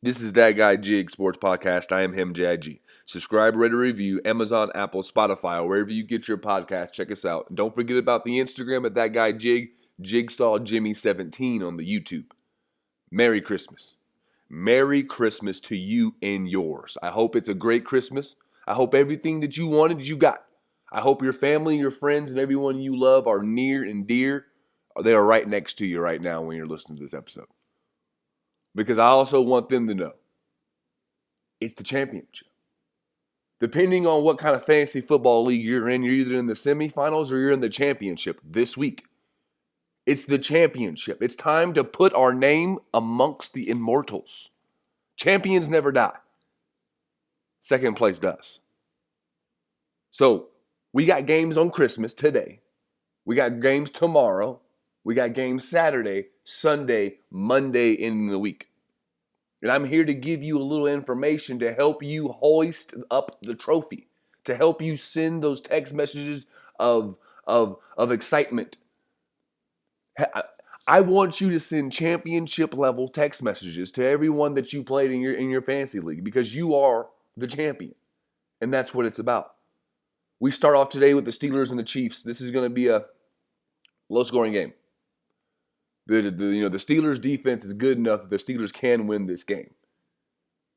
This is That Guy Jig Sports Podcast. I am him, JIG. Subscribe, rate, or review, Amazon, Apple, Spotify, or wherever you get your podcast. Check us out. And don't forget about the Instagram at That Guy Jig, Jigsaw Jimmy 17 on the YouTube. Merry Christmas. Merry Christmas to you and yours. I hope it's a great Christmas. I hope everything that you wanted, you got. I hope your family, your friends, and everyone you love are near and dear. They are right next to you right now when you're listening to this episode. Because I also want them to know it's the championship. Depending on what kind of fantasy football league you're in, you're either in the semifinals or you're in the championship this week. It's the championship. It's time to put our name amongst the immortals. Champions never die. Second place does. So we got games on Christmas today. We got games tomorrow. We got games Saturday, Sunday, Monday in the week. And I'm here to give you a little information to help you hoist up the trophy, to help you send those text messages of excitement. I want you to send championship level text messages to everyone that you played in your fantasy league because you are the champion. And that's what it's about. We start off today with the Steelers and the Chiefs. This is going to be a low-scoring game. The Steelers' defense is good enough that the Steelers can win this game.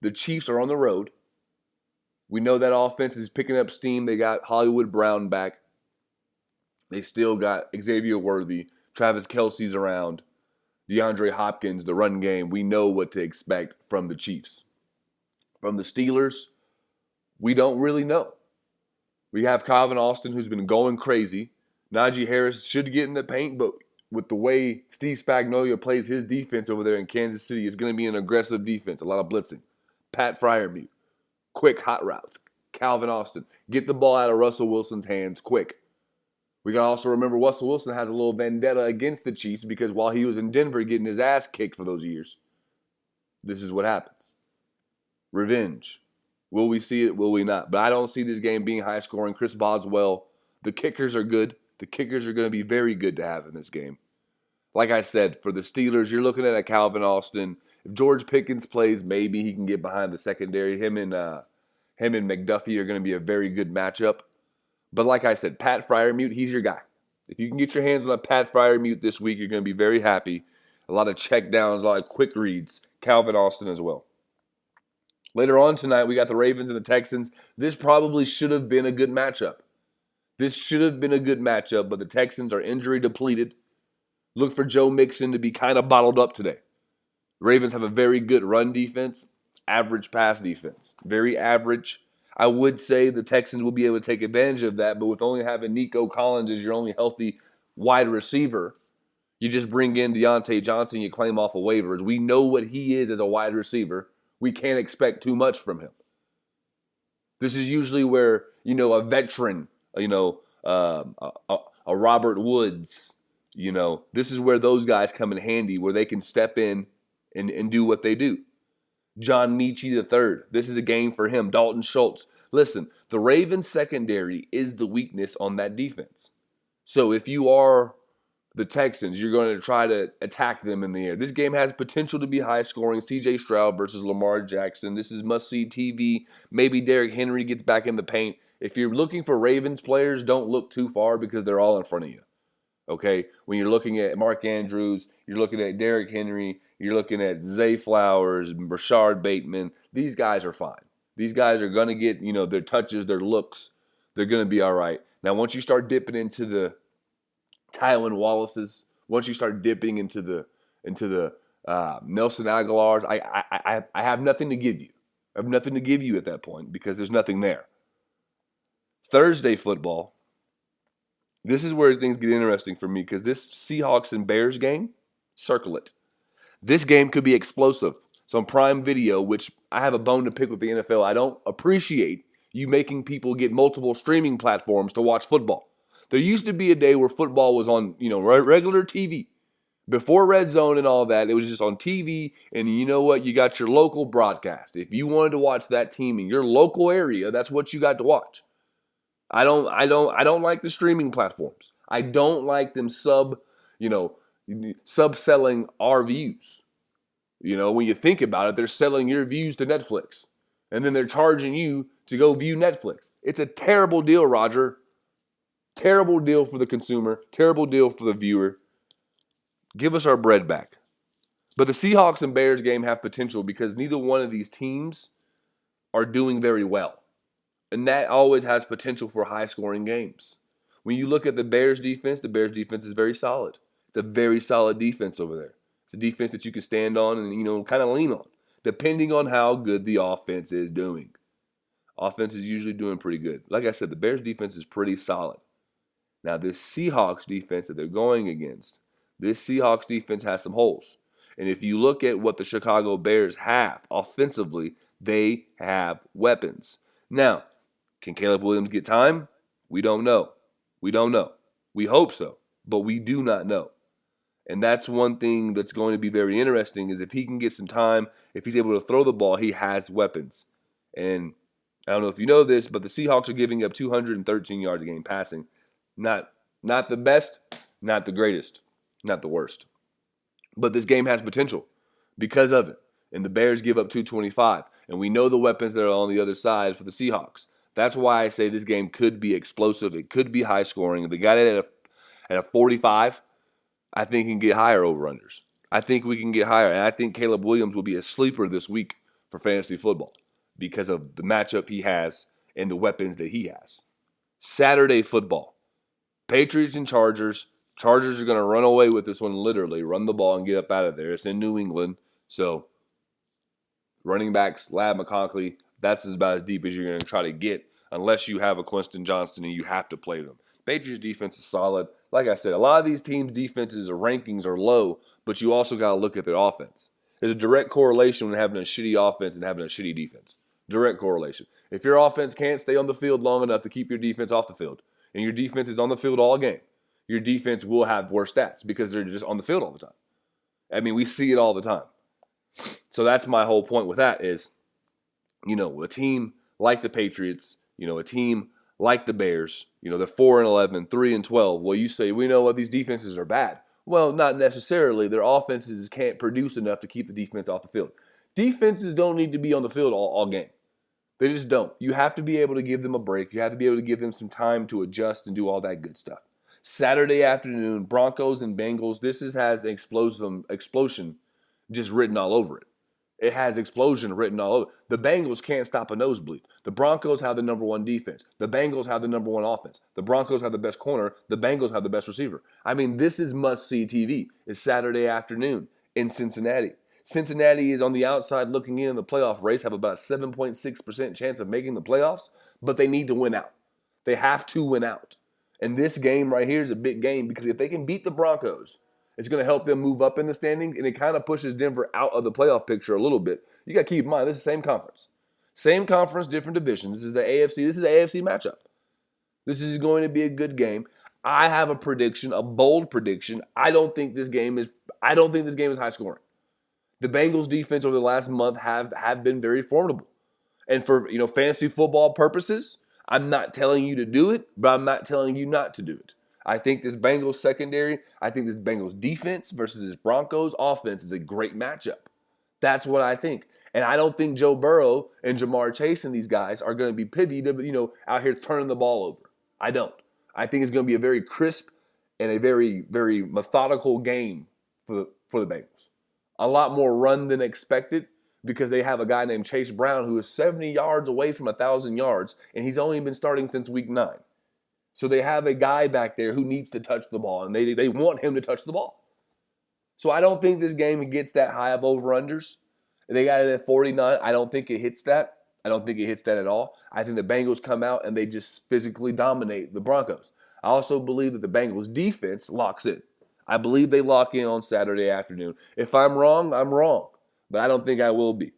The Chiefs are on the road. We know that offense is picking up steam. They got Hollywood Brown back. They still got Xavier Worthy. Travis Kelce's around. DeAndre Hopkins, the run game. We know what to expect from the Chiefs. From the Steelers, we don't really know. We have Calvin Austin, who's been going crazy. Najee Harris should get in the paint, but with the way Steve Spagnuolo plays his defense over there in Kansas City, it's going to be an aggressive defense, a lot of blitzing. Pat Freiermuth, quick hot routes. Calvin Austin, get the ball out of Russell Wilson's hands quick. We can also remember Russell Wilson has a little vendetta against the Chiefs because while he was in Denver getting his ass kicked for those years, this is what happens. Revenge. Will we see it? Will we not? But I don't see this game being high scoring. Chris Boswell, the kickers are good. The kickers are going to be very good to have in this game. Like I said, for the Steelers, you're looking at a Calvin Austin. If George Pickens plays, maybe he can get behind the secondary. Him and McDuffie are going to be a very good matchup. But like I said, Pat Freiermuth, he's your guy. If you can get your hands on a Pat Freiermuth this week, you're going to be very happy. A lot of check downs, a lot of quick reads. Calvin Austin as well. Later on tonight, we got the Ravens and the Texans. This probably should have been a good matchup. This should have been a good matchup, but the Texans are injury depleted. Look for Joe Mixon to be kind of bottled up today. Ravens have a very good run defense, average pass defense. Very average. I would say the Texans will be able to take advantage of that, but with only having Nico Collins as your only healthy wide receiver, you just bring in Deontay Johnson, you claim off of waivers. We know what he is as a wide receiver. We can't expect too much from him. This is usually where, a veteran, a Robert Woods, this is where those guys come in handy, where they can step in and do what they do. John Mechie III, this is a game for him. Dalton Schultz. Listen, the Ravens secondary is the weakness on that defense. So if you are the Texans, you're going to try to attack them in the air. This game has potential to be high scoring. C.J. Stroud versus Lamar Jackson. This is must-see TV. Maybe Derrick Henry gets back in the paint. If you're looking for Ravens players, don't look too far because they're all in front of you. Okay? When you're looking at Mark Andrews, you're looking at Derrick Henry, you're looking at Zay Flowers, Rashard Bateman. These guys are fine. These guys are going to get, their touches, their looks. They're going to be all right. Now, once you start dipping into the Tylan Wallace's, once you start dipping into the Nelson Aguilar's, I have nothing to give you. I have nothing to give you at that point because there's nothing there. Thursday football, this is where things get interesting for me because this Seahawks and Bears game, circle it. This game could be explosive. It's on Prime Video, which I have a bone to pick with the NFL. I don't appreciate you making people get multiple streaming platforms to watch football. There used to be a day where football was on, regular TV. Before Red Zone and all that, it was just on TV, and you know what? You got your local broadcast. If you wanted to watch that team in your local area, that's what you got to watch. I don't like the streaming platforms. I don't like them sub-selling our views. You know, when you think about it, they're selling your views to Netflix. And then they're charging you to go view Netflix. It's a terrible deal, Roger. Terrible deal for the consumer. Terrible deal for the viewer. Give us our bread back. But the Seahawks and Bears game have potential because neither one of these teams are doing very well. And that always has potential for high-scoring games. When you look at the Bears defense is very solid. It's a very solid defense over there. It's a defense that you can stand on and, kind of lean on, depending on how good the offense is doing. Offense is usually doing pretty good. Like I said, the Bears defense is pretty solid. Now, this Seahawks defense that they're going against, this Seahawks defense has some holes. And if you look at what the Chicago Bears have offensively, they have weapons. Now, can Caleb Williams get time? We don't know. We don't know. We hope so, but we do not know. And that's one thing that's going to be very interesting is if he can get some time, if he's able to throw the ball, he has weapons. And I don't know if you know this, but the Seahawks are giving up 213 yards a game passing. Not the best, not the greatest, not the worst. But this game has potential because of it. And the Bears give up 225. And we know the weapons that are on the other side for the Seahawks. That's why I say this game could be explosive. It could be high scoring. If they got it at a 45, I think he can get higher over-unders. I think we can get higher. And I think Caleb Williams will be a sleeper this week for fantasy football because of the matchup he has and the weapons that he has. Saturday football. Patriots and Chargers. Chargers are going to run away with this one, literally. Run the ball and get up out of there. It's in New England. So, running backs, Ladd McConkey, that's about as deep as you're going to try to get unless you have a Quentin Johnston and you have to play them. Patriots defense is solid. Like I said, a lot of these teams' defenses or rankings are low, but you also got to look at their offense. There's a direct correlation with having a shitty offense and having a shitty defense. Direct correlation. If your offense can't stay on the field long enough to keep your defense off the field, and your defense is on the field all game, your defense will have worse stats because they're just on the field all the time. I mean, we see it all the time. So that's my whole point with that is, a team like the Patriots, a team like the Bears, they're 4-11, 3-12. Well, you say, we know what these defenses are bad. Well, not necessarily. Their offenses can't produce enough to keep the defense off the field. Defenses don't need to be on the field all game. They just don't. You have to be able to give them a break. You have to be able to give them some time to adjust and do all that good stuff. Saturday afternoon, Broncos and Bengals. This has an explosion just written all over it. It has explosion written all over. The Bengals can't stop a nosebleed. The Broncos have the number one defense. The Bengals have the number one offense. The Broncos have the best corner. The Bengals have the best receiver. I mean, this is must-see TV. It's Saturday afternoon in Cincinnati. Cincinnati is on the outside looking in the playoff race, have about a 7.6% chance of making the playoffs, but they need to win out. They have to win out. And this game right here is a big game because if they can beat the Broncos, it's going to help them move up in the standings, and it kind of pushes Denver out of the playoff picture a little bit. You got to keep in mind, this is the same conference. Same conference, different division. This is the AFC. This is the AFC matchup. This is going to be a good game. I have a prediction, a bold prediction. I don't think this game is high scoring. The Bengals defense over the last month have been very formidable. And for, fantasy football purposes, I'm not telling you to do it, but I'm not telling you not to do it. I think this Bengals secondary, I think this Bengals defense versus this Broncos offense is a great matchup. That's what I think. And I don't think Joe Burrow and Jamar Chase and these guys are going to be pithy to, out here turning the ball over. I don't. I think it's going to be a very crisp and a very, very methodical game for the Bengals. A lot more run than expected because they have a guy named Chase Brown who is 70 yards away from 1,000 yards, and he's only been starting since week 9. So they have a guy back there who needs to touch the ball, and they want him to touch the ball. So I don't think this game gets that high of over-unders. They got it at 49. I don't think it hits that. I don't think it hits that at all. I think the Bengals come out and they just physically dominate the Broncos. I also believe that the Bengals defense locks in. I believe they lock in on Saturday afternoon. If I'm wrong, I'm wrong. But I don't think I will be.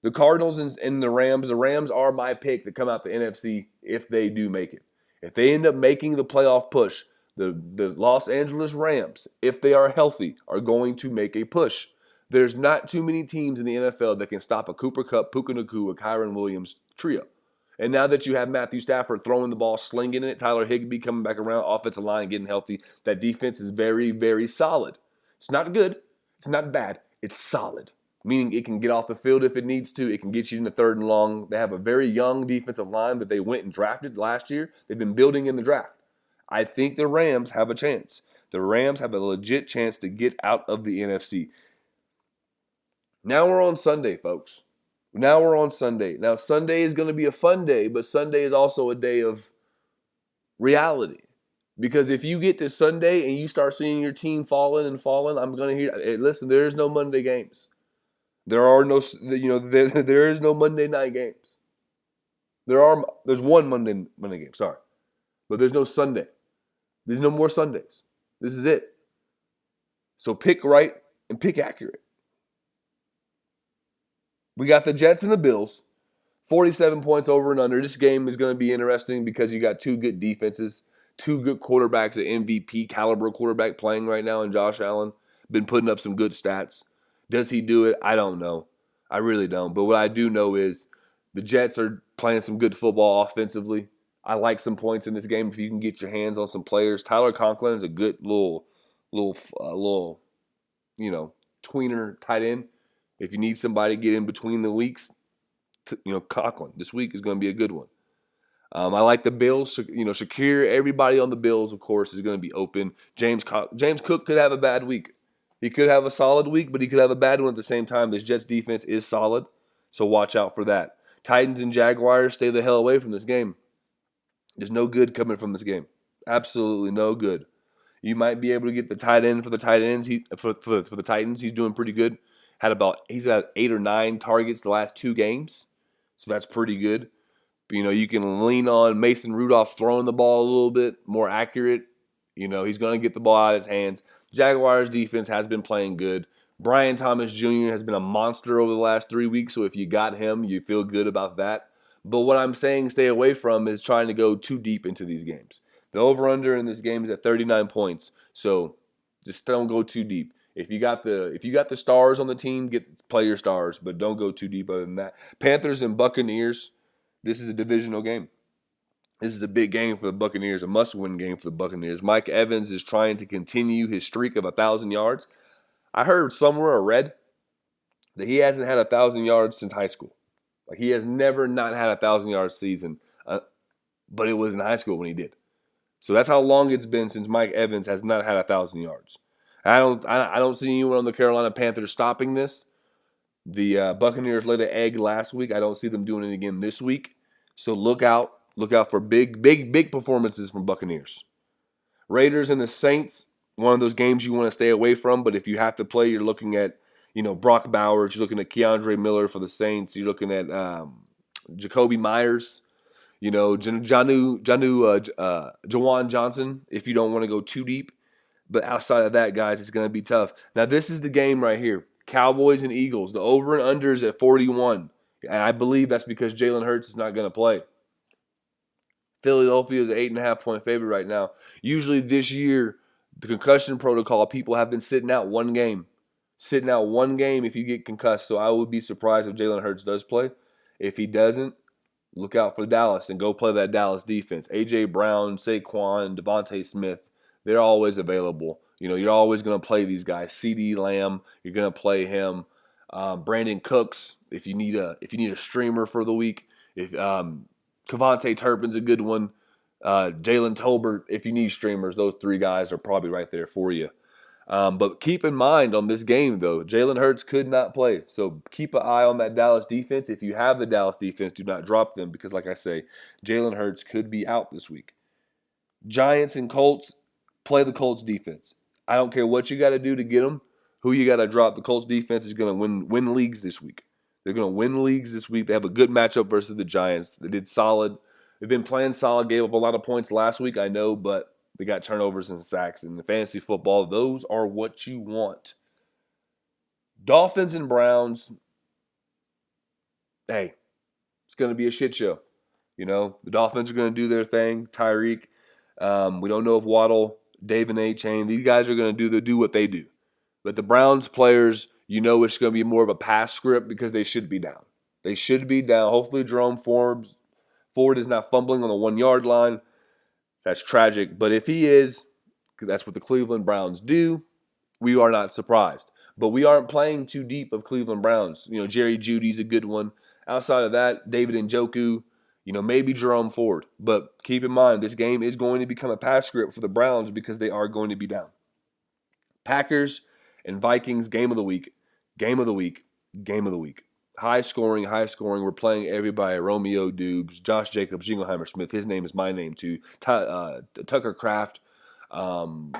The Cardinals and the Rams are my pick to come out the NFC if they do make it. If they end up making the playoff push, the Los Angeles Rams, if they are healthy, are going to make a push. There's not too many teams in the NFL that can stop a Cooper Kupp, Puka Nacua, Kyren Williams trio. And now that you have Matthew Stafford throwing the ball, slinging it, Tyler Higbee coming back around, offensive line getting healthy, that defense is very, very solid. It's not good. It's not bad. It's solid. meaning it can get off the field if it needs to. It can get you in the 3rd and long. They have a very young defensive line that they went and drafted last year. They've been building in the draft. I think the Rams have a chance. The Rams have a legit chance to get out of the NFC. Now we're on Sunday, folks. Now we're on Sunday. Now Sunday is going to be a fun day, but Sunday is also a day of reality. Because if you get to Sunday and you start seeing your team falling, I'm going to hear, hey, listen, there is no Monday games. There is no Monday night games. There's one Monday game, sorry. But there's no Sunday. There's no more Sundays. This is it. So pick right and pick accurate. We got the Jets and the Bills. 47 points over and under. This game is going to be interesting because you got two good defenses, two good quarterbacks, an MVP caliber quarterback playing right now in Josh Allen. Been putting up some good stats. Does he do it? I don't know. I really don't. But what I do know is the Jets are playing some good football offensively. I like some points in this game if you can get your hands on some players. Tyler Conklin is a good little tweener tight end. If you need somebody to get in between the weeks, Conklin this week is going to be a good one. I like the Bills. Shakir, everybody on the Bills, of course, is going to be open. James Cook could have a bad week. He could have a solid week, but he could have a bad one at the same time. This Jets defense is solid, so watch out for that. Titans and Jaguars, stay the hell away from this game. There's no good coming from this game. Absolutely no good. You might be able to get the tight end for the tight ends. For the Titans, he's doing pretty good. He's had 8 or 9 targets the last 2 games, so that's pretty good. But, you can lean on Mason Rudolph throwing the ball a little bit more accurate. He's going to get the ball out of his hands. Jaguars defense has been playing good. Brian Thomas Jr. has been a monster over the last 3 weeks, so if you got him, you feel good about that. But what I'm saying stay away from is trying to go too deep into these games. The over-under in this game is at 39 points, so just don't go too deep. If you got the stars on the team, play your stars, but don't go too deep other than that. Panthers and Buccaneers, this is a divisional game. This is a big game for the Buccaneers, a must-win game for the Buccaneers. Mike Evans is trying to continue his streak of 1,000 yards. I heard somewhere or read that he hasn't had 1,000 yards since high school. Like, he has never not had a 1,000-yard season, but it was in high school when he did. So that's how long it's been since Mike Evans has not had 1,000 yards. I don't see anyone on the Carolina Panthers stopping this. The Buccaneers laid an egg last week. I don't see them doing it again this week. So look out for big performances from Buccaneers. Raiders and the Saints, one of those games you want to stay away from. But if you have to play, you're looking at Brock Bowers. You're looking at Keandre Miller for the Saints. You're looking at Jacoby Myers. Jawan Johnson. If you don't want to go too deep. But outside of that, guys, it's going to be tough. Now, this is the game right here. Cowboys and Eagles. The over and under is at 41. And I believe that's because Jalen Hurts is not going to play. Philadelphia is an 8.5-point favorite right now. Usually this year, the concussion protocol, people have been sitting out one game. Sitting out one game if you get concussed. So I would be surprised if Jalen Hurts does play. If he doesn't, look out for Dallas and go play that Dallas defense. A.J. Brown, Saquon, Devontae Smith. They're always available. You're always going to play these guys. CeeDee Lamb, you're going to play him. Brandon Cooks, if you need a streamer for the week. If KaVontae Turpin's a good one. Jalen Tolbert, if you need streamers, those 3 guys are probably right there for you. But keep in mind on this game, though, Jalen Hurts could not play. So keep an eye on that Dallas defense. If you have the Dallas defense, do not drop them because, like I say, Jalen Hurts could be out this week. Giants and Colts. Play the Colts defense. I don't care what you got to do to get them. Who you got to drop. The Colts defense is going to win leagues this week. They're going to win leagues this week. They have a good matchup versus the Giants. They did solid. They've been playing solid. Gave up a lot of points last week, I know, but they got turnovers and sacks. In the fantasy football, those are what you want. Dolphins and Browns. Hey, it's going to be a shit show. The Dolphins are going to do their thing. Tyreek. We don't know if Waddle, David A-Chain, these guys are going to do what they do. But the Browns players, it's going to be more of a pass script because they should be down. They should be down. Hopefully Jerome Ford is not fumbling on the 1-yard line. That's tragic. But if he is, that's what the Cleveland Browns do, we are not surprised. But we aren't playing too deep of Cleveland Browns. Jerry Jeudy's a good one. Outside of that, David Njoku, maybe Jerome Ford. But keep in mind, this game is going to become a pass script for the Browns because they are going to be down. Packers and Vikings, game of the week. Game of the week. Game of the week. High scoring. We're playing everybody. Romeo Dubes, Josh Jacobs, Jingleheimer Smith. His name is my name too. Tucker Kraft, Jayden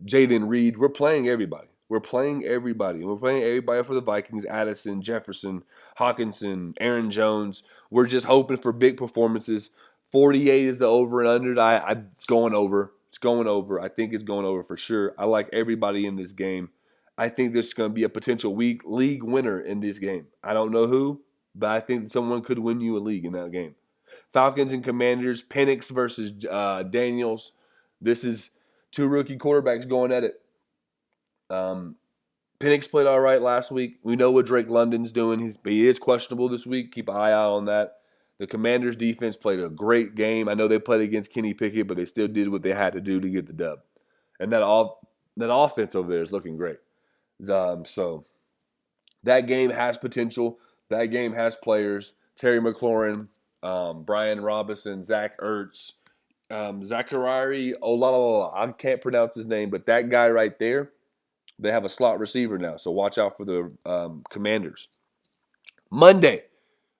Reed. We're playing everybody. We're playing everybody for the Vikings. Addison, Jefferson, Hawkinson, Aaron Jones. We're just hoping for big performances. 48 is the over and under. It's going over. It's going over. I think it's going over for sure. I like everybody in this game. I think this is going to be a potential league winner in this game. I don't know who, but I think someone could win you a league in that game. Falcons and Commanders, Penix versus Daniels. This is two rookie quarterbacks going at it. Penix played all right last week. We know what Drake London's doing. He is questionable this week. Keep an eye out on that. The Commanders' defense played a great game. I know they played against Kenny Pickett, but they still did what they had to do to get the dub. And that offense over there is looking great. So that game has potential. That game has players. Terry McLaurin, Brian Robinson, Zach Ertz, Zachariah Olalala. I can't pronounce his name, but that guy right there, they have a slot receiver now. So watch out for the Commanders. Monday,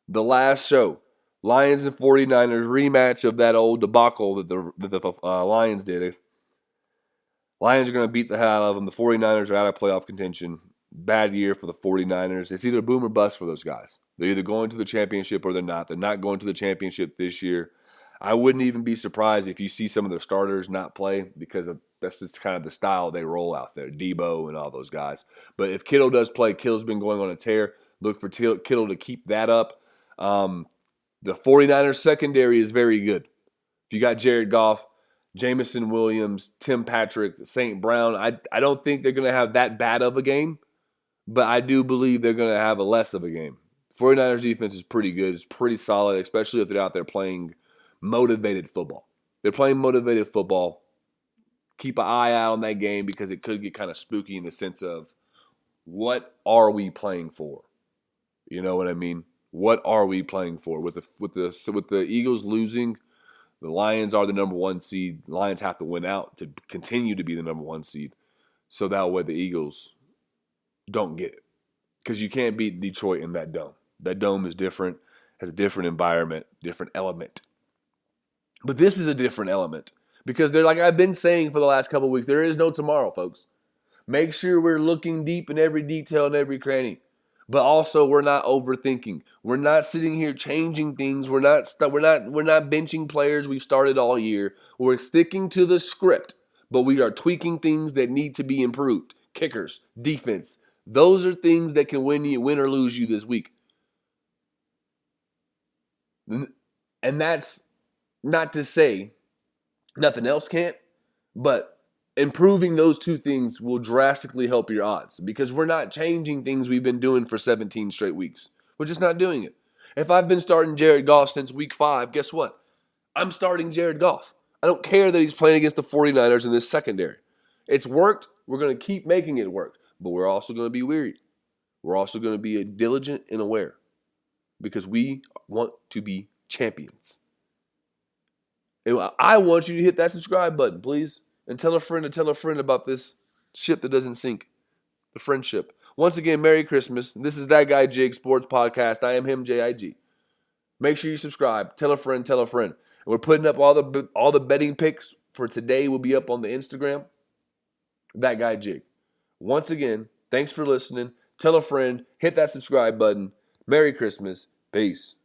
the last show. Lions and 49ers rematch of that old debacle that the Lions did. Lions are going to beat the hell out of them. The 49ers are out of playoff contention. Bad year for the 49ers. It's either boom or bust for those guys. They're either going to the championship or they're not. They're not going to the championship this year. I wouldn't even be surprised if you see some of their starters not play because that's just kind of the style they roll out there. Debo and all those guys. But if Kittle does play, Kittle's been going on a tear. Look for Kittle to keep that up. The 49ers secondary is very good. If you got Jared Goff, Jameson Williams, Tim Patrick, St. Brown, I don't think they're going to have that bad of a game, but I do believe they're going to have a less of a game. 49ers defense is pretty good. It's pretty solid, especially if they're out there playing motivated football. They're playing motivated football. Keep an eye out on that game because it could get kind of spooky in the sense of what are we playing for? You know what I mean? What are we playing for? With the Eagles losing, the Lions are the number one seed. The Lions have to win out to continue to be the number one seed. So that way the Eagles don't get it. Because you can't beat Detroit in that dome. That dome is different, has a different environment, different element. But this is a different element. Because they're like I've been saying for the last couple of weeks, there is no tomorrow, folks. Make sure we're looking deep in every detail and every cranny. But also, we're not overthinking. We're not sitting here changing things. We're not benching players we've started all year. We're sticking to the script, but we are tweaking things that need to be improved. Kickers, defense. Those are things that can win or lose you this week. And that's not to say nothing else can't, but improving those two things will drastically help your odds because we're not changing things we've been doing for 17 straight weeks. We're just not doing it. If I've been starting Jared Goff since week 5, guess what? I'm starting Jared Goff. I don't care that he's playing against the 49ers in this secondary. It's worked. We're going to keep making it work, but we're also going to be weary. We're also going to be diligent and aware because we want to be champions. And I want you to hit that subscribe button, please. And tell a friend about this ship that doesn't sink. The friendship. Once again, Merry Christmas. This is That Guy Jig Sports Podcast. I am him, J-I-G. Make sure you subscribe. Tell a friend. And we're putting up all the betting picks for today will be up on the Instagram. That Guy Jig. Once again, thanks for listening. Tell a friend. Hit that subscribe button. Merry Christmas. Peace.